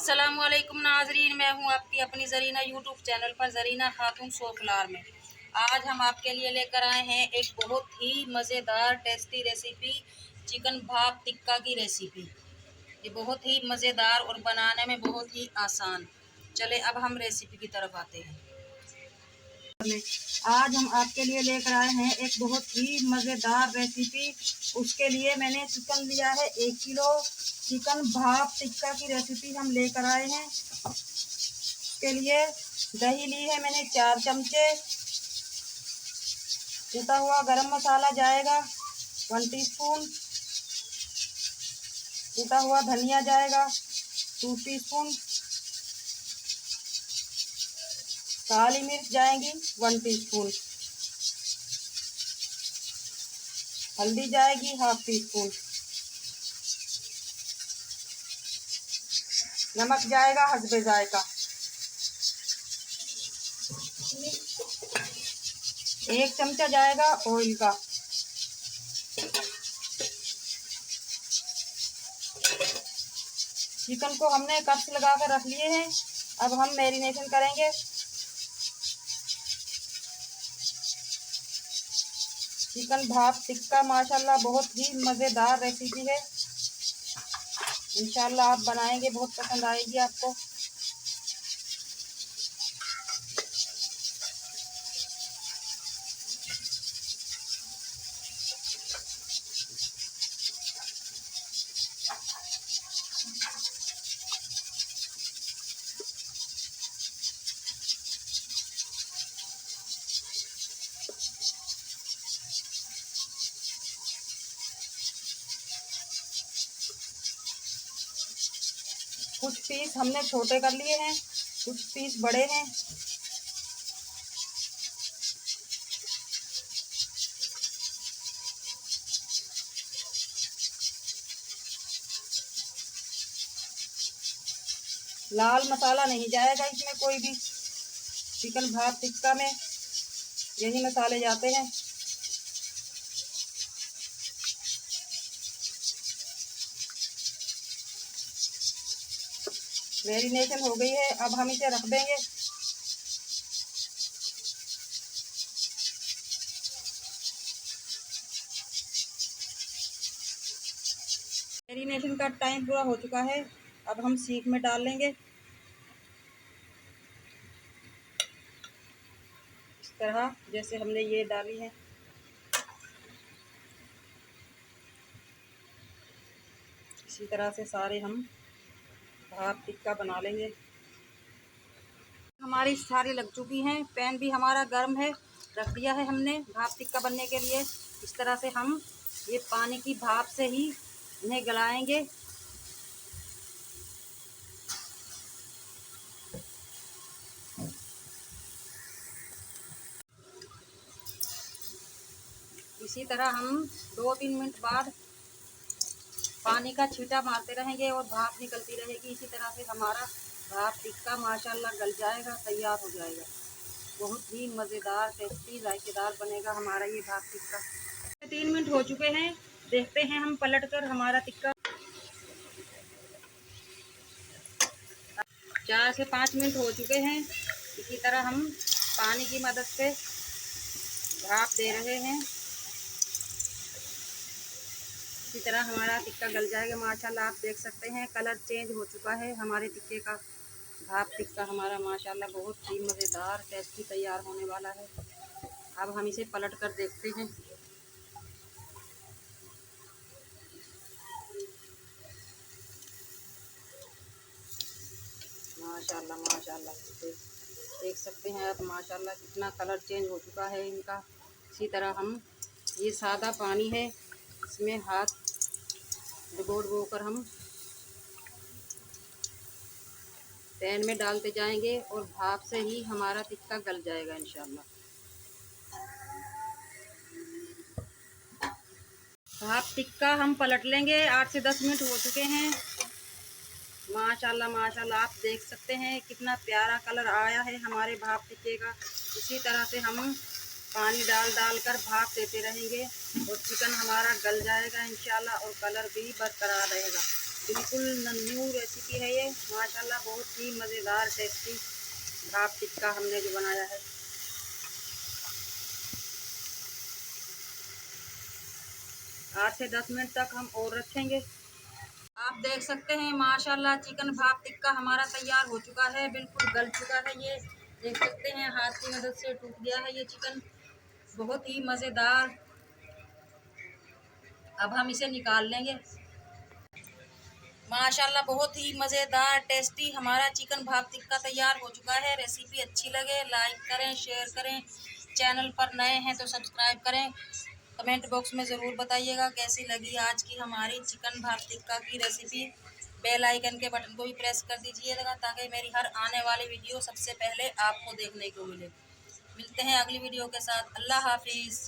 अस्सलामुअलैकुम नाजरीन, मैं हूं आपकी अपनी ज़रीना यूट्यूब चैनल पर ज़रीना खातून सोफलार में। आज हम आपके लिए लेकर आए हैं एक बहुत ही मज़ेदार टेस्टी रेसिपी, चिकन भाप टिक्का की रेसिपी। ये बहुत ही मज़ेदार और बनाने में बहुत ही आसान। चले अब हम रेसिपी की तरफ आते हैं। आज हम आपके लिए लेकर आए हैं एक बहुत ही मज़ेदार रेसिपी। उसके लिए मैंने चिकन लिया है 1 किलो। चिकन भाप टिक्का की रेसिपी हम लेकर आए हैं। इसके लिए दही ली है मैंने 4 चमचे। कुटा हुआ गरम मसाला जाएगा 1 टीस्पून। कुटा हुआ धनिया जाएगा 2 टीस्पून। काली मिर्च जाएंगी 1 टीस्पून। हल्दी जाएगी 1/2 टीस्पून। नमक जाएगा हस्बे जायका। 1 चमचा जाएगा ऑयल का। चिकन को हमने कप्स लगा कर रख लिए हैं। अब हम मैरिनेशन करेंगे। चिकन भाप टिक्का माशाल्लाह बहुत ही मज़ेदार रेसिपी है। इंशाल्लाह आप बनाएंगे बहुत पसंद आएगी आपको। कुछ पीस हमने छोटे कर लिए हैं, कुछ पीस बड़े हैं। लाल मसाला नहीं जाएगा इसमें कोई भी। चिकन भाप टिक्का में यही मसाले जाते हैं। मैरिनेशन हो गई है, अब हम इसे रख देंगे। मैरिनेशन का टाइम पूरा हो चुका है। अब हम सीख में डाल लेंगे इस तरह जैसे हमने ये डाली है। इसी तरह से सारे हम भाप टिक्का बना लेंगे। हमारी सारी लग चुकी हैं। पैन भी हमारा गर्म है, रख दिया है हमने भाप टिक्का बनने के लिए। इस तरह से हम ये पानी की भाप से ही इन्हें गलाएंगे। इसी तरह हम 2-3 मिनट बाद पानी का छींटा मारते रहेंगे और भाप निकलती रहेगी। इसी तरह से हमारा भाप टिक्का माशाल्लाह गल जाएगा, तैयार हो जाएगा। बहुत ही मज़ेदार टेस्टी जायकेदार बनेगा हमारा ये भाप टिक्का। 3 मिनट हो चुके हैं, देखते हैं हम पलट कर हमारा टिक्का। 4 से 5 मिनट हो चुके हैं। इसी तरह हम पानी की मदद से भाप दे रहे हैं। इसी तरह हमारा टिक्का गल जाएगा माशाल्लाह। आप देख सकते हैं कलर चेंज हो चुका है हमारे टिक्के का। भाप टिक्का हमारा माशाल्लाह बहुत ही मज़ेदार टेस्टी तैयार होने वाला है। अब हम इसे पलट कर देखते हैं। माशाल्लाह माशाल्लाह देख सकते हैं आप माशाल्लाह कितना कलर चेंज हो चुका है इनका। इसी तरह हम ये सादा पानी है, इसमें हाथ डुबो कर हम पैन में डालते जाएंगे और भाप से ही हमारा टिक्का गल जाएगा इंशाल्लाह। भाप टिक्का हम पलट लेंगे। 8 से 10 मिनट हो चुके हैं। माशाल्लाह माशाल्लाह आप देख सकते हैं कितना प्यारा कलर आया है हमारे भाप टिक्के का। इसी तरह से हम पानी डाल कर भाप देते रहेंगे और चिकन हमारा गल जाएगा इंशाल्लाह और कलर भी बरकरार रहेगा। बिल्कुल न्यू रेसिपी है ये, माशाल्लाह बहुत ही मज़ेदार टेस्टी भाप टिक्का हमने जो बनाया है। 8 से 10 मिनट तक हम और रखेंगे। आप देख सकते हैं माशाल्लाह चिकन भाप टिक्का हमारा तैयार हो चुका है, बिल्कुल गल चुका है। ये देख सकते हैं हाथ की मदद से टूट गया है ये चिकन, बहुत ही मज़ेदार। अब हम इसे निकाल लेंगे। माशाल्लाह बहुत ही मज़ेदार टेस्टी हमारा चिकन भाप टिक्का तैयार हो चुका है। रेसिपी अच्छी लगे लाइक करें, शेयर करें, चैनल पर नए हैं तो सब्सक्राइब करें। कमेंट बॉक्स में ज़रूर बताइएगा कैसी लगी आज की हमारी चिकन भाप टिक्का की रेसिपी। बेल आइकन के बटन को भी प्रेस कर दीजिएगा ताकि मेरी हर आने वाली वीडियो सबसे पहले आपको देखने को मिले। मिलते हैं अगली वीडियो के साथ। अल्लाह हाफिज़।